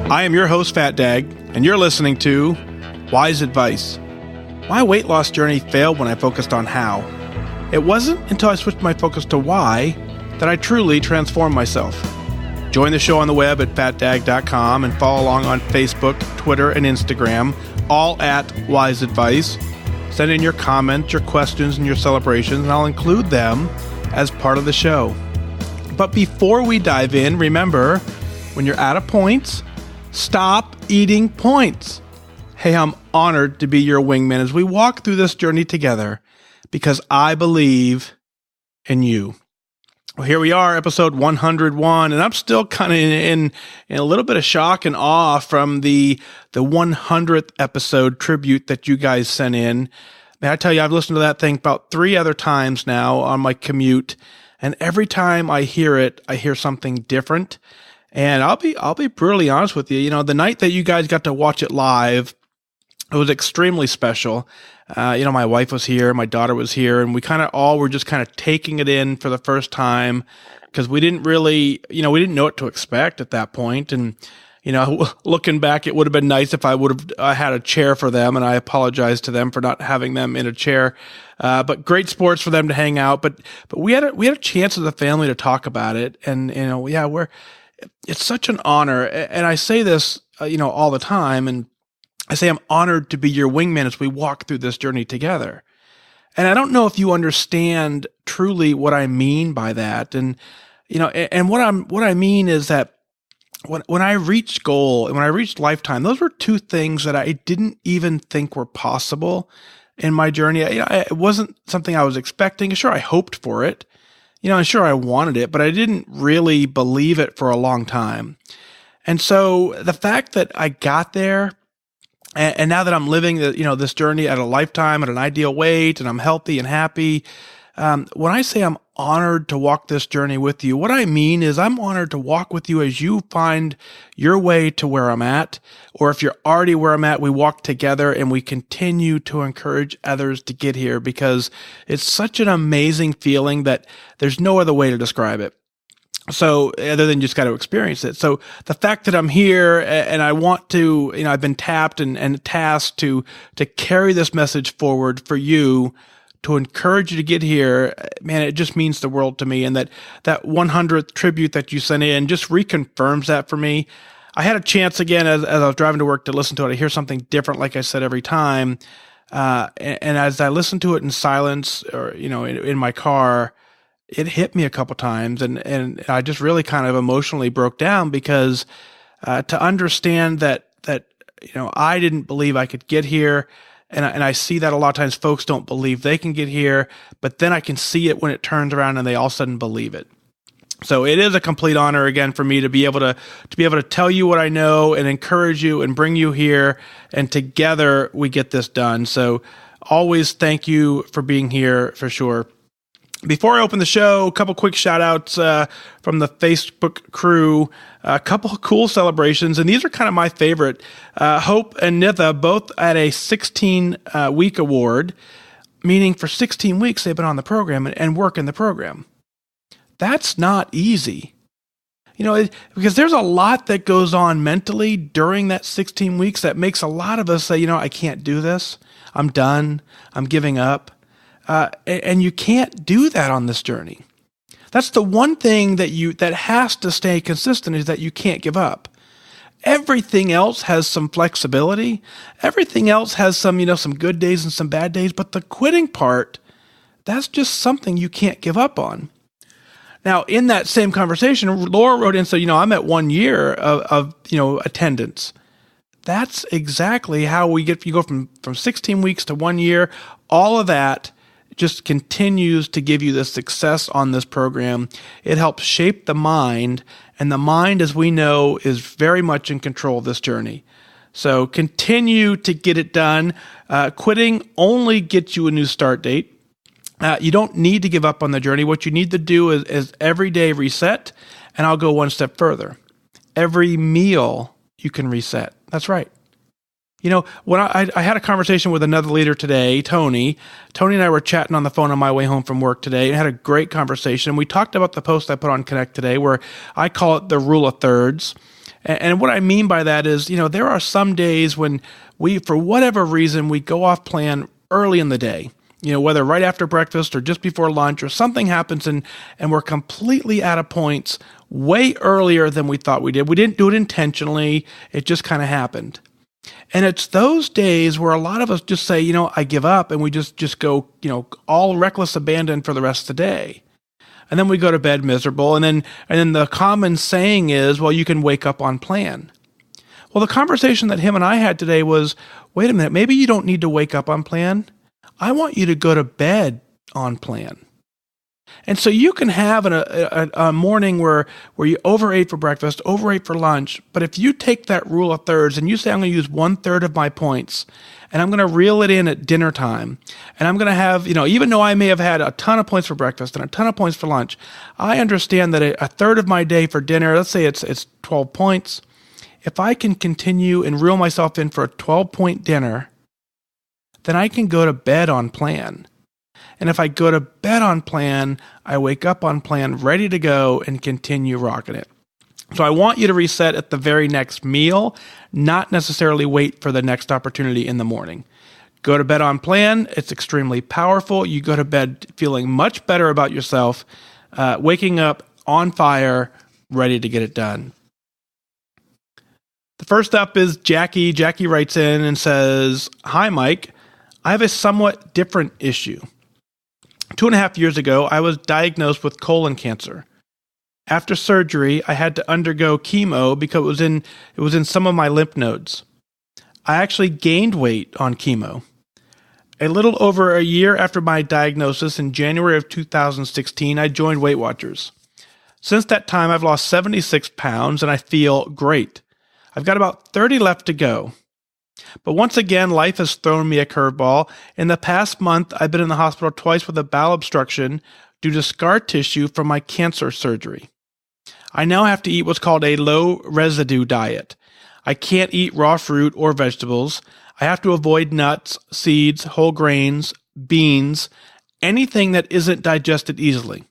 I am your host, FatDag, and you're listening to WhysAdvice. My weight loss journey failed when I focused on how. It wasn't until I switched my focus to why that I truly transformed myself. Join the show on the web at FatDag.com and follow along on Facebook, Twitter, and Instagram, all at WhysAdvice. Send in your comments, your questions, and your celebrations, and I'll include them as part of the show. But before we dive in, remember, when you're out of points, stop eating points. Hey, I'm honored to be your wingman as we walk through this journey together because I believe in you. Well, here we are, episode 101, and I'm still kind of in a little bit of shock and awe from the 100th episode tribute that you guys sent in. May I tell you, I've listened to that thing about 3 other times now on my commute, and every time I hear it, I hear something different. And I'll be brutally honest with you. You know, the night that you guys got to watch it live, it was extremely special. My wife was here, my daughter was here, and we kind of all were just kind of taking it in for the first time because we didn't really, we didn't know what to expect at that point. And, looking back, it would have been nice if I would have had a chair for them, and I apologize to them for not having them in a chair. But great sports for them to hang out. But we had a chance as a family to talk about it, and it's such an honor. And I say this, all the time, and I say I'm honored to be your wingman as we walk through this journey together. And I don't know if you understand truly what I mean by that. And, and what I mean is that when I reached goal and when I reached lifetime, those were 2 things that I didn't even think were possible in my journey. It wasn't something I was expecting. Sure, I hoped for it. And sure, I wanted it, but I didn't really believe it for a long time. And so the fact that I got there, and now that I'm living this journey at a lifetime, at an ideal weight, and I'm healthy and happy, when I say I'm honored to walk this journey with you, what I mean is I'm honored to walk with you as you find your way to where I'm at, or if you're already where I'm at, we walk together and we continue to encourage others to get here because it's such an amazing feeling that there's no other way to describe it. So other than just got to experience it. So the fact that I'm here and I want to, I've been tapped and tasked to carry this message forward for you, to encourage you to get here, man, it just means the world to me. And that 100th tribute that you sent in just reconfirms that for me. I had a chance again as I was driving to work to listen to it. I hear something different, like I said, every time. And as I listened to it in silence or, in my car, it hit me a couple times and I just really kind of emotionally broke down because to understand that I didn't believe I could get here. And I see that a lot of times folks don't believe they can get here, but then I can see it when it turns around and they all of a sudden believe it. So it is a complete honor again for me to be able to tell you what I know and encourage you and bring you here, and together we get this done. So always thank you for being here for sure. Before I open the show, a couple quick shout outs from the Facebook crew, a couple of cool celebrations, and these are kind of my favorite. Hope and Nitha both at a 16-week award, meaning for 16 weeks they've been on the program and work in the program. That's not easy. Because there's a lot that goes on mentally during that 16 weeks that makes a lot of us say, I can't do this. I'm done. I'm giving up. And you can't do that on this journey. That's the one thing that has to stay consistent is that you can't give up. Everything else has some flexibility. Everything else has some good days and some bad days, but the quitting part, that's just something you can't give up on. Now, in that same conversation, Laura wrote in, so, I'm at 1 year of attendance. That's exactly how you go from 16 weeks to 1 year. All of that just continues to give you the success on this program. It helps shape the mind, and the mind, as we know, is very much in control of this journey. So continue to get it done. Quitting only gets you a new start date. You don't need to give up on the journey. What you need to do is every day reset, and I'll go one step further. Every meal you can reset. That's right. When I had a conversation with another leader today, Tony and I were chatting on the phone on my way home from work today and had a great conversation. We talked about the post I put on Connect today where I call it the rule of thirds. And what I mean by that is, there are some days when we, for whatever reason, we go off plan early in the day, whether right after breakfast or just before lunch or something happens and we're completely out of points way earlier than we thought we did. We didn't do it intentionally. It just kind of happened. And it's those days where a lot of us just say, I give up, and we just go, all reckless abandon for the rest of the day. And then we go to bed miserable. And then the common saying is, well, you can wake up on plan. Well, the conversation that him and I had today was, wait a minute, maybe you don't need to wake up on plan. I want you to go to bed on plan. And so you can have a morning where you overate for breakfast, overate for lunch. But if you take that rule of thirds and you say, I'm going to use 1/3 of my points, and I'm going to reel it in at dinner time, and I'm going to have, even though I may have had a ton of points for breakfast and a ton of points for lunch, I understand that a third of my day for dinner, let's say it's 12 points. If I can continue and reel myself in for a 12-point dinner, then I can go to bed on plan. And if I go to bed on plan, I wake up on plan, ready to go and continue rocking it. So I want you to reset at the very next meal, not necessarily wait for the next opportunity in the morning. Go to bed on plan. It's extremely powerful. You go to bed feeling much better about yourself, waking up on fire, ready to get it done. The first up is Jackie. Jackie writes in and says, "Hi, Mike. I have a somewhat different issue. 2.5 years ago, I was diagnosed with colon cancer. After surgery, I had to undergo chemo because it was in some of my lymph nodes. I actually gained weight on chemo. A little over a year after my diagnosis, in January of 2016, I joined Weight Watchers. Since that time, I've lost 76 pounds and I feel great. I've got about 30 left to go. But once again, life has thrown me a curveball. In the past month, I've been in the hospital twice with a bowel obstruction due to scar tissue from my cancer surgery. I now have to eat what's called a low residue diet. I can't eat raw fruit or vegetables. I have to avoid nuts, seeds, whole grains, beans, anything that isn't digested easily.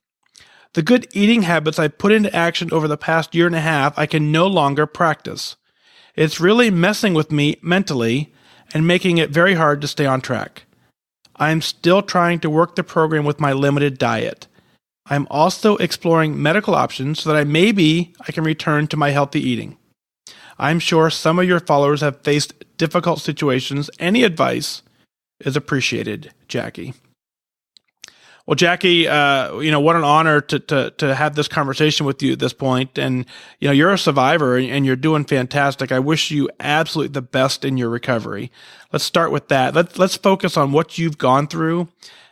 The good eating habits I put into action over the past year and a half, I can no longer practice. It's really messing with me mentally and making it very hard to stay on track. I'm still trying to work the program with my limited diet. I'm also exploring medical options so that I can return to my healthy eating. I'm sure some of your followers have faced difficult situations. Any advice is appreciated, Jackie." Well, Jackie, what an honor to have this conversation with you at this point. And, you're a survivor and you're doing fantastic. I wish you absolutely the best in your recovery. Let's start with that. Let's focus on what you've gone through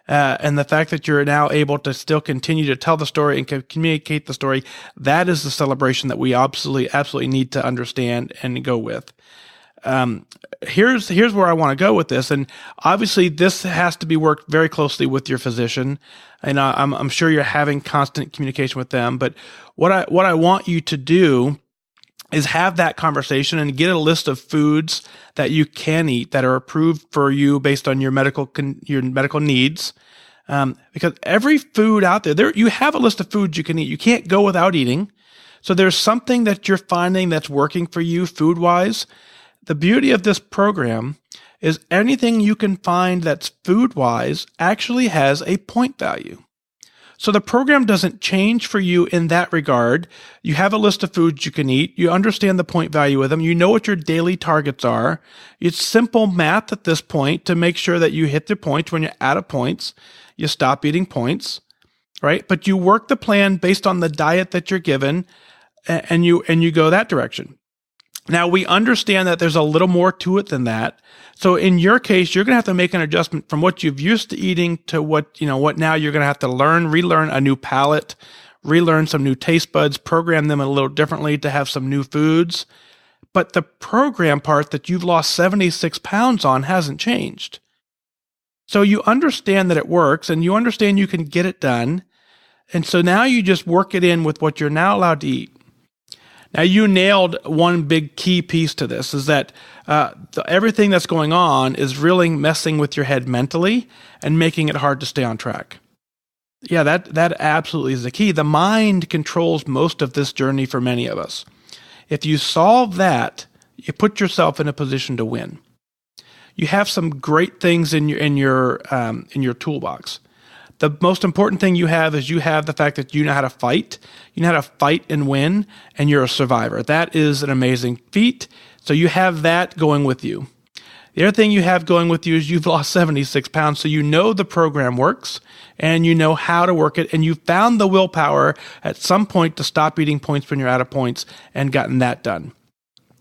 and the fact that you're now able to still continue to tell the story and communicate the story. That is the celebration that we absolutely need to understand and go with. Here's where I want to go with this. And obviously this has to be worked very closely with your physician. And I'm sure you're having constant communication with them. But what I want you to do is have that conversation and get a list of foods that you can eat that are approved for you based on your medical needs. Because every food out there, you have a list of foods you can eat. You can't go without eating. So there's something that you're finding that's working for you food-wise. The beauty of this program is anything you can find that's food-wise actually has a point value. So the program doesn't change for you in that regard. You have a list of foods you can eat. You understand the point value of them. You know what your daily targets are. It's simple math at this point to make sure that you hit the points. When you're out of points, you stop eating points, right? But you work the plan based on the diet that you're given, and you go that direction. Now, we understand that there's a little more to it than that. So in your case, you're going to have to make an adjustment from what you've used to eating to what now you're going to have to relearn a new palate, relearn some new taste buds, program them a little differently to have some new foods. But the program part that you've lost 76 pounds on hasn't changed. So you understand that it works and you understand you can get it done. And so now you just work it in with what you're now allowed to eat. Now, you nailed one big key piece to this, is that everything that's going on is really messing with your head mentally and making it hard to stay on track. Yeah, that absolutely is the key. The mind controls most of this journey for many of us. If you solve that, you put yourself in a position to win. You have some great things in your toolbox. The most important thing you have is you have the fact that you know how to fight. You know how to fight and win, and you're a survivor. That is an amazing feat. So you have that going with you. The other thing you have going with you is you've lost 76 pounds, so you know the program works, and you know how to work it, and you found the willpower at some point to stop eating points when you're out of points and gotten that done.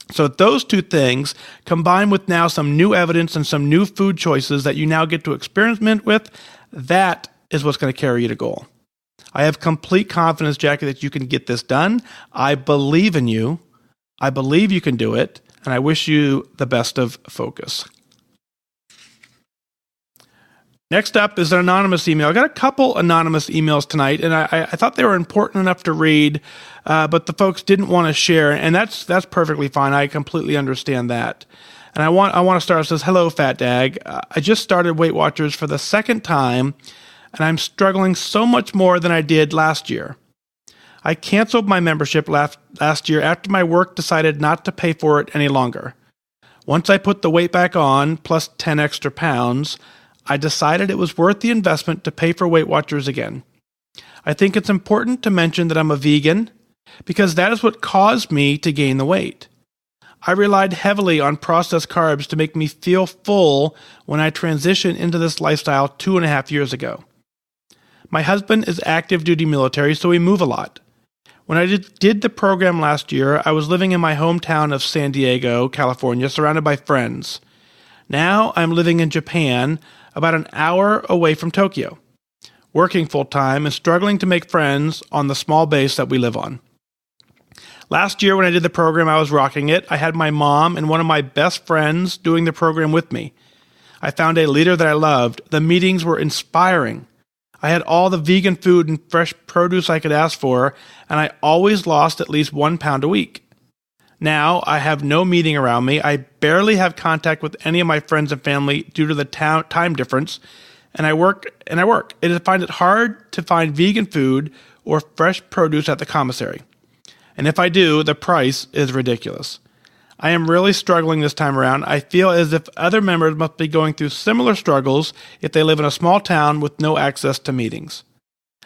So those two things, combined with now some new evidence and some new food choices that you now get to experiment with, that is what's going to carry you to goal. I have complete confidence, Jackie, that you can get this done. I believe in you. I believe you can do it, and I wish you the best of focus. Next up is an anonymous email. I got a couple anonymous emails tonight, and I thought they were important enough to read, but the folks didn't want to share, and that's perfectly fine. I completely understand that. And I want to start. It says, "Hello, FatDag. I just started Weight Watchers for the second time, and I'm struggling so much more than I did last year. I canceled my membership last year after my work decided not to pay for it any longer. Once I put the weight back on, plus 10 extra pounds, I decided it was worth the investment to pay for Weight Watchers again. I think it's important to mention that I'm a vegan because that is what caused me to gain the weight. I relied heavily on processed carbs to make me feel full when I transitioned into this lifestyle 2.5 years ago. My husband is active duty military, so we move a lot. When I did the program last year, I was living in my hometown of San Diego, California, surrounded by friends. Now I'm living in Japan, about an hour away from Tokyo, working full-time and struggling to make friends on the small base that we live on. Last year when I did the program, I was rocking it. I had my mom and one of my best friends doing the program with me. I found a leader that I loved. The meetings were inspiring. I had all the vegan food and fresh produce I could ask for, and I always lost at least 1 pound a week. Now, I have no meeting around me. I barely have contact with any of my friends and family due to the time difference, and I work. I find it hard to find vegan food or fresh produce at the commissary. And if I do, the price is ridiculous. I am really struggling this time around. I feel as if other members must be going through similar struggles if they live in a small town with no access to meetings.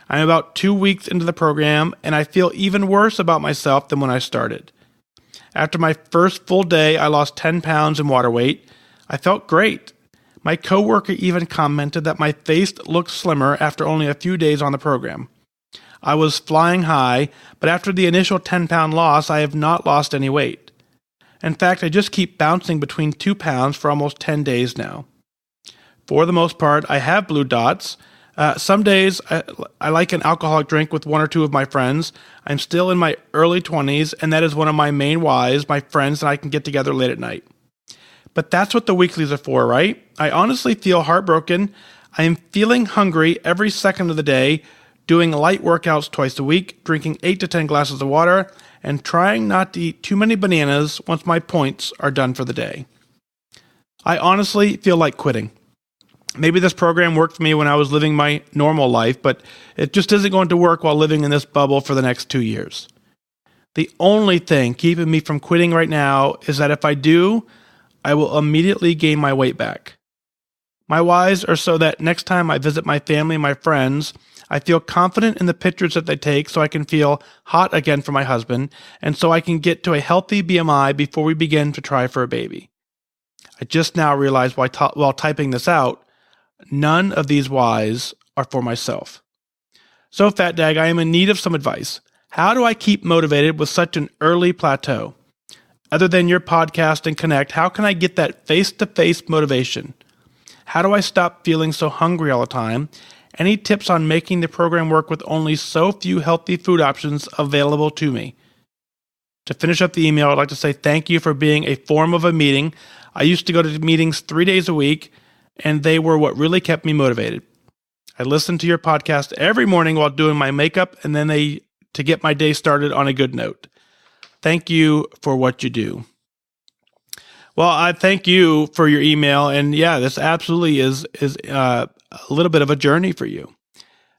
I'm about 2 weeks into the program, and I feel even worse about myself than when I started. After my first full day, I lost 10 pounds in water weight. I felt great. My coworker even commented that my face looked slimmer after only a few days on the program. I was flying high, but after the initial 10-pound loss, I have not lost any weight. In fact, I just keep bouncing between 2 pounds for almost 10 days now. For the most part, I have blue dots. Some days, I like an alcoholic drink with 1 or 2 of my friends. I'm still in my early 20s, and that is one of my main whys, my friends and I can get together late at night. But that's what the weeklies are for, right? I honestly feel heartbroken. I am feeling hungry every second of the day, doing light workouts twice a week, drinking 8 to 10 glasses of water, and trying not to eat too many bananas once my points are done for the day. I honestly feel like quitting. Maybe this program worked for me when I was living my normal life, but it just isn't going to work while living in this bubble for the next 2 years. The only thing keeping me from quitting right now is that if I do, I will immediately gain my weight back. My whys are so that next time I visit my family and my friends, I feel confident in the pictures that they take so I can feel hot again for my husband, and so I can get to a healthy BMI before we begin to try for a baby. I just now realized while typing this out, none of these whys are for myself. So, FatDag, I am in need of some advice. How do I keep motivated with such an early plateau? Other than your podcast and Connect, how can I get that face-to-face motivation? How do I stop feeling so hungry all the time? Any tips on making the program work with only so few healthy food options available to me? To finish up the email, I'd like to say thank you for being a form of a meeting. I used to go to meetings 3 days a week, and they were what really kept me motivated. I listened to your podcast every morning while doing my makeup, and then to get my day started on a good note. Thank you for what you do. Well, I thank you for your email, and yeah, this absolutely is a little bit of a journey for you.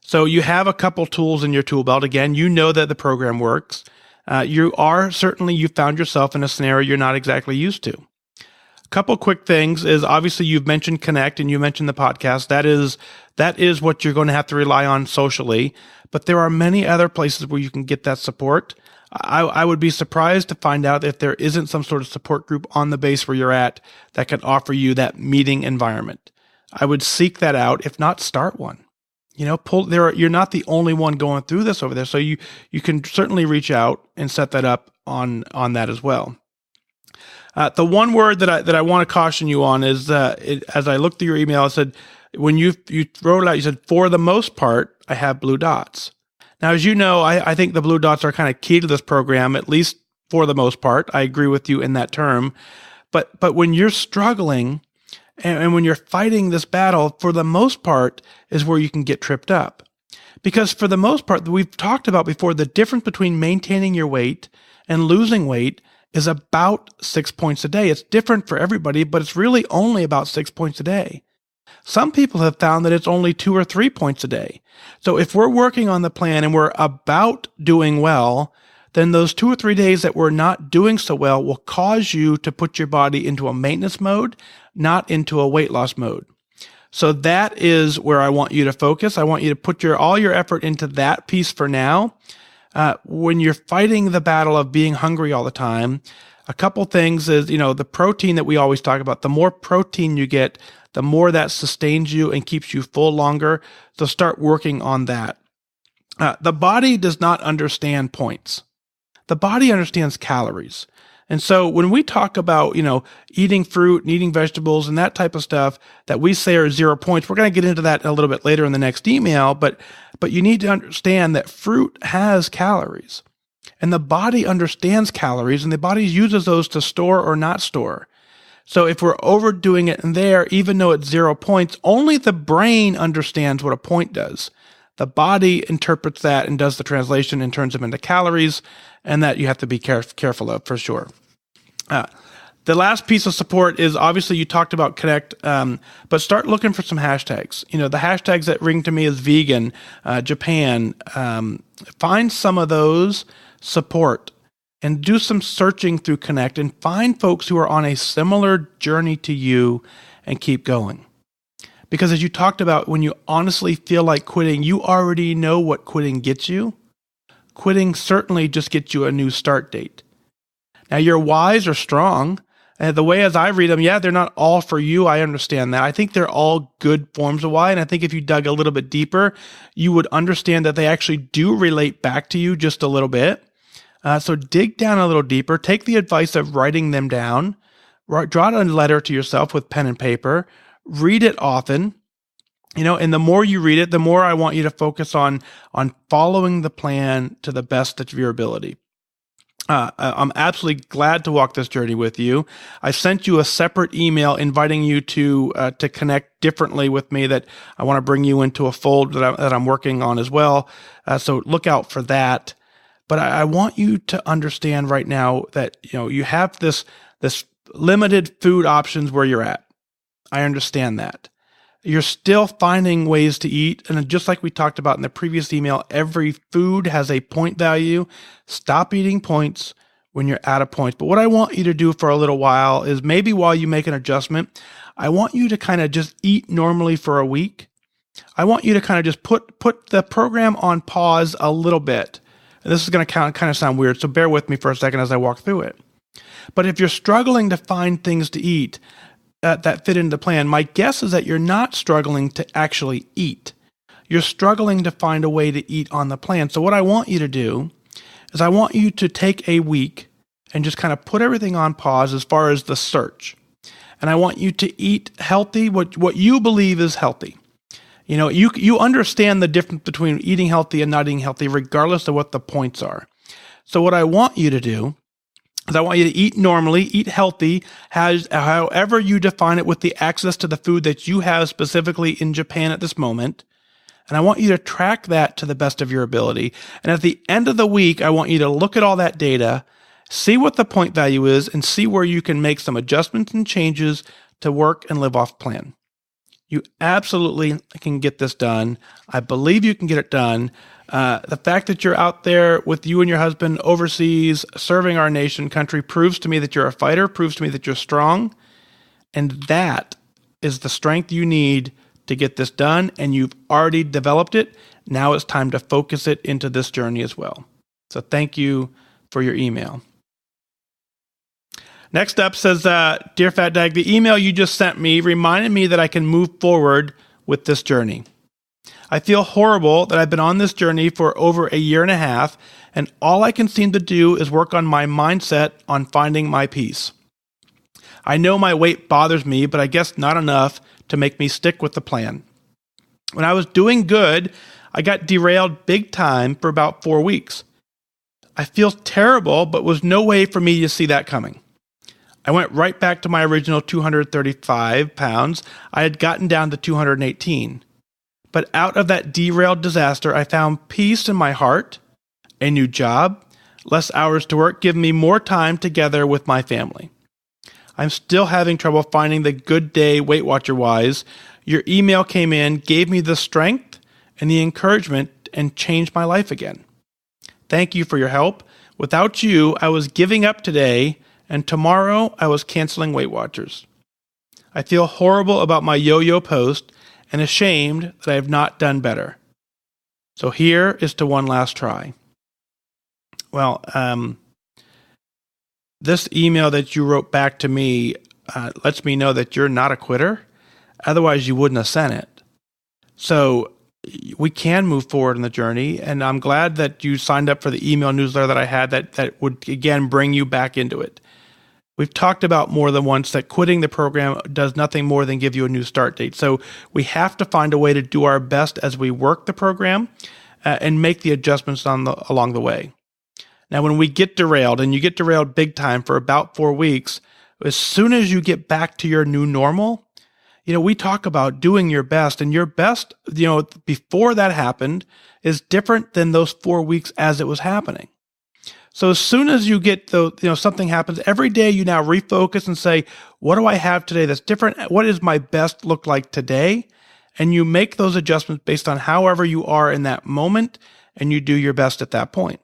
So you have a couple tools in your tool belt. Again, you know that the program works. you found yourself in a scenario you're not exactly used to. A couple quick things is obviously you've mentioned Connect and you mentioned the podcast. That is what you're going to have to rely on socially, but there are many other places where you can get that support. I would be surprised to find out if there isn't some sort of support group on the base where you're at that can offer you that meeting environment. I would seek that out. If not, start one. You're not the only one going through this over there. So you can certainly reach out and set that up on that as well. The one word that I want to caution you on is as I looked through your email, it said, when you wrote it out, you said, for the most part, I have blue dots. Now, as you know, I think the blue dots are kind of key to this program, at least for the most part. I agree with you in that term. But when you're struggling and when you're fighting this battle, for the most part is where you can get tripped up. Because for the most part, we've talked about before, the difference between maintaining your weight and losing weight is about 6 points a day. It's different for everybody, but it's really only about 6 points a day. Some people have found that it's only 2 or 3 points a day. So if we're working on the plan and we're about doing well, then those 2 or 3 days that we're not doing so well will cause you to put your body into a maintenance mode, not into a weight loss mode. So that is where I want you to focus. I want you to put all your effort into that piece for now. When you're fighting the battle of being hungry all the time, a couple things is, the protein that we always talk about, the more protein you get, the more that sustains you and keeps you full longer. So start working on that. The body does not understand points. The body understands calories. And so when we talk about, eating fruit and eating vegetables and that type of stuff that we say are 0 points, we're going to get into that a little bit later in the next email, but you need to understand that fruit has calories. And the body understands calories, and the body uses those to store or not store. So if we're overdoing it in there, even though it's 0 points, only the brain understands what a point does. The body interprets that and does the translation and turns them into calories, and that you have to be careful of for sure. The last piece of support is obviously you talked about Connect, but start looking for some hashtags. The hashtags that ring to me is vegan, Japan. Find some of those, support, and do some searching through Connect and find folks who are on a similar journey to you and keep going. Because as you talked about, when you honestly feel like quitting, you already know what quitting gets you. Quitting certainly just gets you a new start date. Now, your whys are strong. And the way as I read them, they're not all for you. I understand that. I think they're all good forms of why. And I think if you dug a little bit deeper, you would understand that they actually do relate back to you just a little bit. So dig down a little deeper. Take the advice of writing them down. Draw a letter to yourself with pen and paper. Read it often. And the more you read it, the more I want you to focus on following the plan to the best of your ability. I'm absolutely glad to walk this journey with you. I sent you a separate email inviting you to connect differently with me that I want to bring you into a fold that I'm working on as well. So look out for that. But I want you to understand right now that you have this limited food options where you're at. I understand that. You're still finding ways to eat. And just like we talked about in the previous email, every food has a point value. Stop eating points when you're out of points. But what I want you to do for a little while is maybe while you make an adjustment, I want you to kind of just eat normally for a week. I want you to kind of just put the program on pause a little bit. And this is going to kind of sound weird, so bear with me for a second as I walk through it. But if you're struggling to find things to eat that fit into the plan, my guess is that you're not struggling to actually eat. You're struggling to find a way to eat on the plan. So what I want you to do is I want you to take a week and just kind of put everything on pause as far as the search. And I want you to eat healthy, what you believe is healthy. You understand the difference between eating healthy and not eating healthy, regardless of what the points are. So what I want you to do is I want you to eat normally, eat healthy, however you define it with the access to the food that you have specifically in Japan at this moment. And I want you to track that to the best of your ability. And at the end of the week, I want you to look at all that data, see what the point value is, and see where you can make some adjustments and changes to work and live off plan. You absolutely can get this done. I believe you can get it done. The fact that you're out there with you and your husband overseas serving our nation, country, proves to me that you're a fighter, proves to me that you're strong. And that is the strength you need to get this done. And you've already developed it. Now it's time to focus it into this journey as well. So thank you for your email. Next up says, Dear FatDag, the email you just sent me reminded me that I can move forward with this journey. I feel horrible that I've been on this journey for over a year and a half, and all I can seem to do is work on my mindset on finding my peace. I know my weight bothers me, but I guess not enough to make me stick with the plan. When I was doing good, I got derailed big time for about 4 weeks. I feel terrible, but was no way for me to see that coming. I went right back to my original 235 pounds. I had gotten down to 218. But out of that derailed disaster, I found peace in my heart, a new job, less hours to work, giving me more time together with my family. I'm still having trouble finding the good day Weight Watcher wise. Your email came in, gave me the strength and the encouragement, and changed my life again. Thank you for your help. Without you, I was giving up today, and tomorrow I was canceling Weight Watchers. I feel horrible about my yo-yo post and ashamed that I have not done better. So here is to one last try. Well, this email that you wrote back to me lets me know that you're not a quitter. Otherwise, you wouldn't have sent it. So we can move forward in the journey, and I'm glad that you signed up for the email newsletter that I had that would, again, bring you back into it. We've talked about more than once that quitting the program does nothing more than give you a new start date. So we have to find a way to do our best as we work the program and make the adjustments along the way. Now, when we get derailed, and you get derailed big time for about 4 weeks, as soon as you get back to your new normal, we talk about doing your best, and your best, before that happened is different than those 4 weeks as it was happening. So as soon as you get something happens, every day you now refocus and say, what do I have today that's different? What does my best look like today? And you make those adjustments based on however you are in that moment, and you do your best at that point.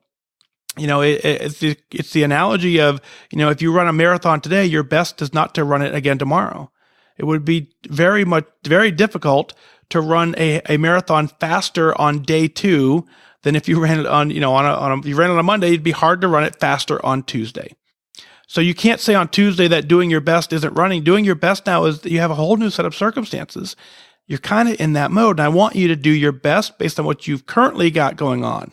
It's the analogy of, if you run a marathon today, your best is not to run it again tomorrow. It would be very difficult to run a marathon faster on day 2 than if you ran it on you ran it on Monday. It'd be hard to run it faster on Tuesday. So you can't say on Tuesday that doing your best isn't running. Doing your best now is that you have a whole new set of circumstances. You're kind of in that mode, and I want you to do your best based on what you've currently got going on.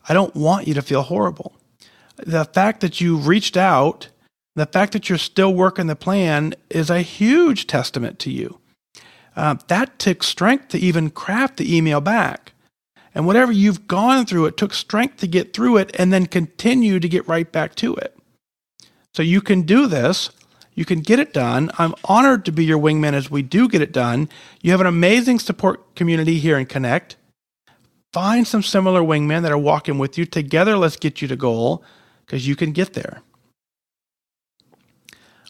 I don't want you to feel horrible. The fact that you reached out, the fact that you're still working the plan is a huge testament to you. That took strength to even craft the email back. And whatever you've gone through, it took strength to get through it and then continue to get right back to it. So you can do this. You can get it done. I'm honored to be your wingman as we do get it done. You have an amazing support community here in Connect. Find some similar wingmen that are walking with you. Together, let's get you to goal, because you can get there.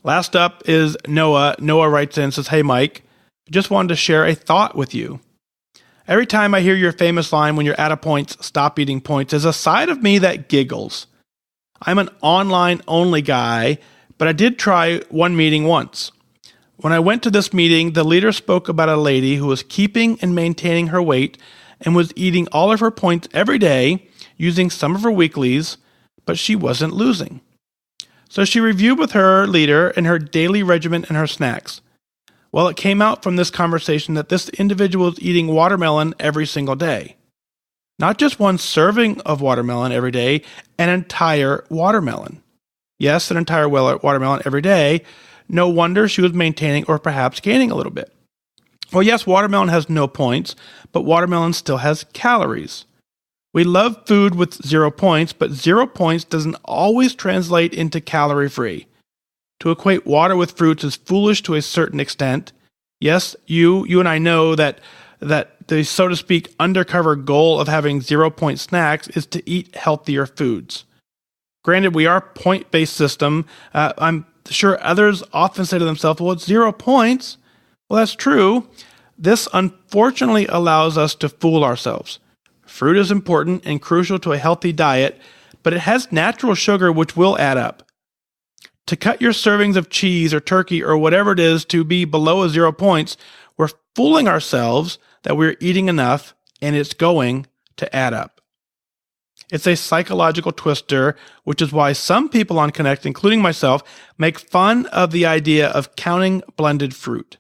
Last up is Noah. Noah writes in and says, Hey, Mike, just wanted to share a thought with you. Every time I hear your famous line, when you're at a point, stop eating points, there's a side of me that giggles. I'm an online-only guy, but I did try one meeting once. When I went to this meeting, the leader spoke about a lady who was keeping and maintaining her weight and was eating all of her points every day, using some of her weeklies, but she wasn't losing. So she reviewed with her leader and her daily regimen and her snacks. Well, it came out from this conversation that this individual is eating watermelon every single day. Not just one serving of watermelon every day, an entire watermelon. Yes, an entire watermelon every day. No wonder she was maintaining or perhaps gaining a little bit. Well, yes, watermelon has no points, but watermelon still has calories. We love food with 0 points, but 0 points doesn't always translate into calorie-free. To equate water with fruits is foolish to a certain extent. Yes, you and I know that the, so to speak, undercover goal of having 0 point snacks is to eat healthier foods. Granted, we are a point-based system. I'm sure others often say to themselves, well, it's 0 points. Well, that's true. This unfortunately allows us to fool ourselves. Fruit is important and crucial to a healthy diet, but it has natural sugar which will add up. To cut your servings of cheese or turkey or whatever it is to be below 0 points, we're fooling ourselves that we're eating enough and it's going to add up. It's a psychological twister, which is why some people on Connect, including myself, make fun of the idea of counting blended fruit.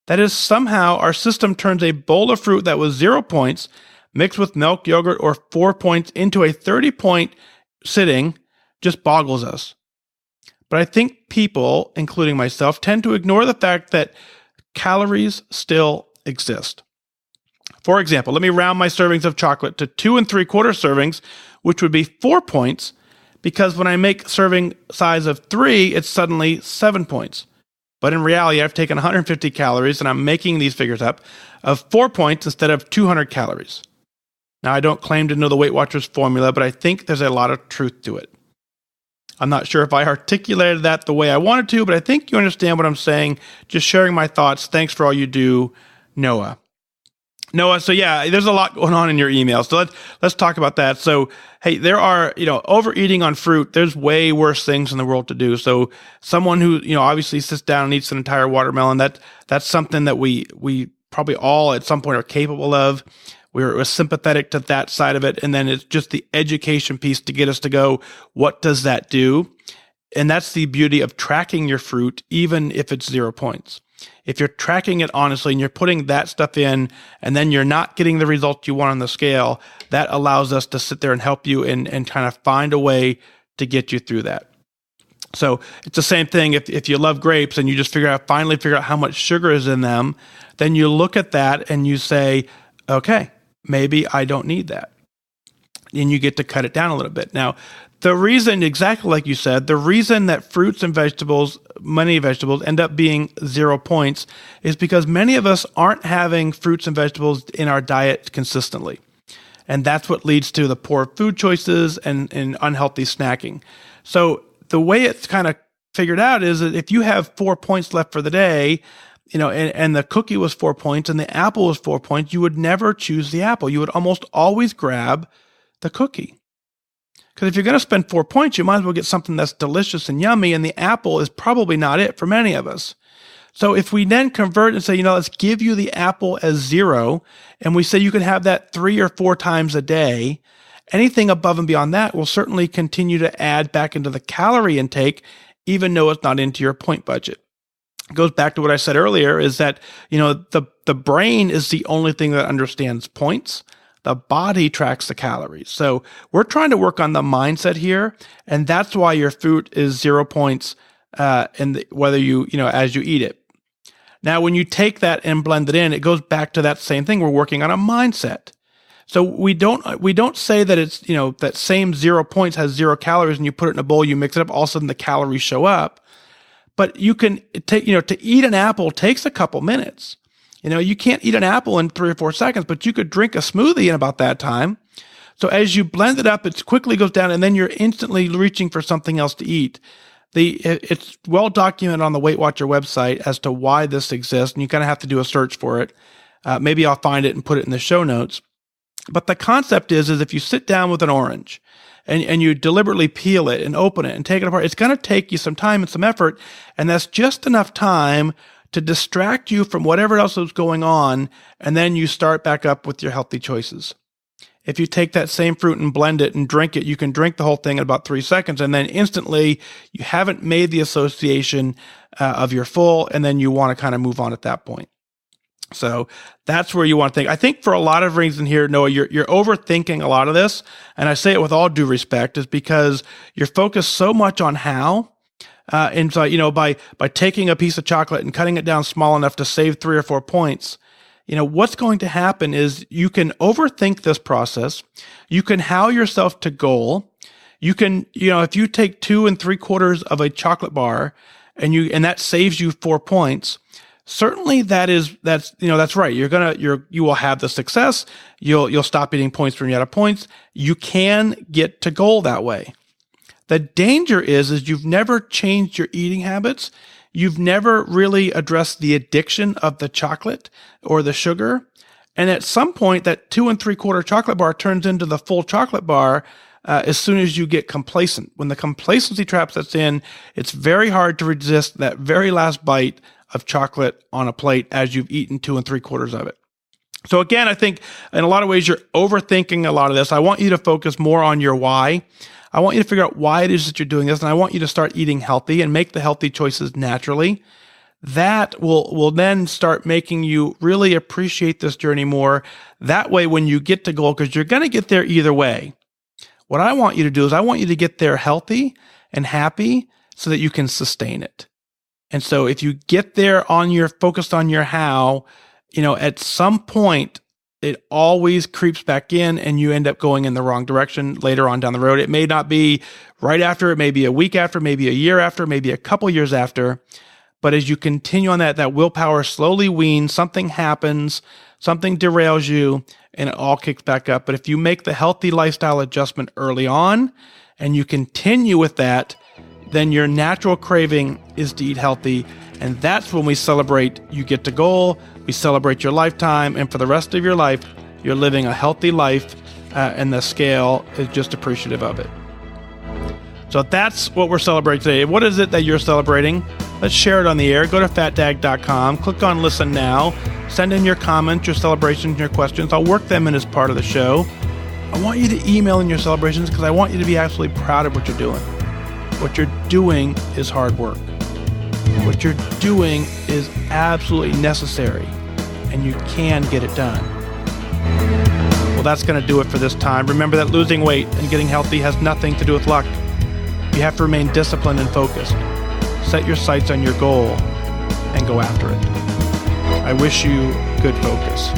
That is, somehow our system turns a bowl of fruit that was 0 points mixed with milk, yogurt, or 4 points into a 30-point sitting just boggles us. But I think people, including myself, tend to ignore the fact that calories still exist. For example, let me round my servings of chocolate to 2 3/4 servings, which would be 4 points, because when I make serving size of 3, it's suddenly 7 points. But in reality, I've taken 150 calories, and I'm making these figures up, of 4 points instead of 200 calories. Now, I don't claim to know the Weight Watchers formula, but I think there's a lot of truth to it. I'm not sure if I articulated that the way I wanted to, but I think you understand what I'm saying. Just sharing my thoughts. Thanks for all you do, Noah. So yeah, there's a lot going on in your email. So let's talk about that. So, hey, there are, overeating on fruit. There's way worse things in the world to do. So someone who, obviously sits down and eats an entire watermelon, that's something that we probably all at some point are capable of. We're sympathetic to that side of it. And then it's just the education piece to get us to go, what does that do? And that's the beauty of tracking your fruit, even if it's 0 points. If you're tracking it honestly and you're putting that stuff in, and then you're not getting the results you want on the scale, that allows us to sit there and help you and kind of find a way to get you through that. So it's the same thing. If you love grapes and you just finally figure out how much sugar is in them, then you look at that and you say, okay, maybe I don't need that. And you get to cut it down a little bit. Now, the reason, exactly like you said, the reason that fruits and vegetables, many vegetables, end up being 0 points is because many of us aren't having fruits and vegetables in our diet consistently. And that's what leads to the poor food choices and unhealthy snacking. So the way it's kind of figured out is that if you have 4 points left for the day, and the cookie was 4 points and the apple was 4 points, you would never choose the apple. You would almost always grab the cookie. Because if you're going to spend 4 points, you might as well get something that's delicious and yummy, and the apple is probably not it for many of us. So if we then convert and say, let's give you the apple as 0, and we say you can have that 3 or 4 times a day, anything above and beyond that will certainly continue to add back into the calorie intake, even though it's not into your point budget. It goes back to what I said earlier, is that, the brain is the only thing that understands points. The body tracks the calories. So we're trying to work on the mindset here, and that's why your fruit is 0 points, whether you as you eat it. Now, when you take that and blend it in, it goes back to that same thing. We're working on a mindset. So we don't say that it's that same 0 points has 0 calories, and you put it in a bowl, you mix it up, all of a sudden the calories show up. But you can take to eat an apple takes a couple minutes. You can't eat an apple in 3 or 4 seconds, but you could drink a smoothie in about that time. So as you blend it up, it quickly goes down, and then you're instantly reaching for something else to eat. It's well documented on the Weight Watcher website as to why this exists, and you kind of have to do a search for it. Maybe I'll find it and put it in the show notes. But the concept is if you sit down with an orange and you deliberately peel it and open it and take it apart, it's going to take you some time and some effort, and that's just enough time to distract you from whatever else is going on, and then you start back up with your healthy choices. If you take that same fruit and blend it and drink it, you can drink the whole thing in about 3 seconds, and then instantly you haven't made the association of your full, and then you want to kind of move on at that point. So that's where you want to think. I think for a lot of reasons here, Noah, you're overthinking a lot of this, and I say it with all due respect, is because you're focused so much on how. And so, by taking a piece of chocolate and cutting it down small enough to save 3 or 4 points, what's going to happen is you can overthink this process. You can how yourself to goal. You can, if you take 2 3/4 of a chocolate bar and that saves you 4 points, certainly that's right. You will have the success. You'll stop eating points when you're out of points. You can get to goal that way. The danger is you've never changed your eating habits. You've never really addressed the addiction of the chocolate or the sugar. And at some point, that 2 3/4 chocolate bar turns into the full chocolate bar as soon as you get complacent. When the complacency trap sets in, it's very hard to resist that very last bite of chocolate on a plate as you've eaten 2 3/4 of it. So again, I think in a lot of ways, you're overthinking a lot of this. I want you to focus more on your why. I want you to figure out why it is that you're doing this, and I want you to start eating healthy and make the healthy choices naturally. That will then start making you really appreciate this journey more. That way, when you get to goal, because you're going to get there either way, what I want you to do is I want you to get there healthy and happy so that you can sustain it. And so if you get there focused on your how, at some point, it always creeps back in and you end up going in the wrong direction later on down the road. It may not be right after, it may be a week after, maybe a year after, maybe a couple years after. But as you continue on that willpower slowly weans, something happens, something derails you, and it all kicks back up. But if you make the healthy lifestyle adjustment early on and you continue with that, then your natural craving is to eat healthy. And that's when we celebrate you get to goal, we celebrate your lifetime, and for the rest of your life, you're living a healthy life, and the scale is just appreciative of it. So that's what we're celebrating today. What is it that you're celebrating? Let's share it on the air. Go to fatdag.com, click on Listen Now, send in your comments, your celebrations, your questions. I'll work them in as part of the show. I want you to email in your celebrations because I want you to be absolutely proud of what you're doing. What you're doing is hard work. What you're doing is absolutely necessary, and you can get it done. Well, that's going to do it for this time. Remember that losing weight and getting healthy has nothing to do with luck. You have to remain disciplined and focused. Set your sights on your goal and go after it. I wish you good focus.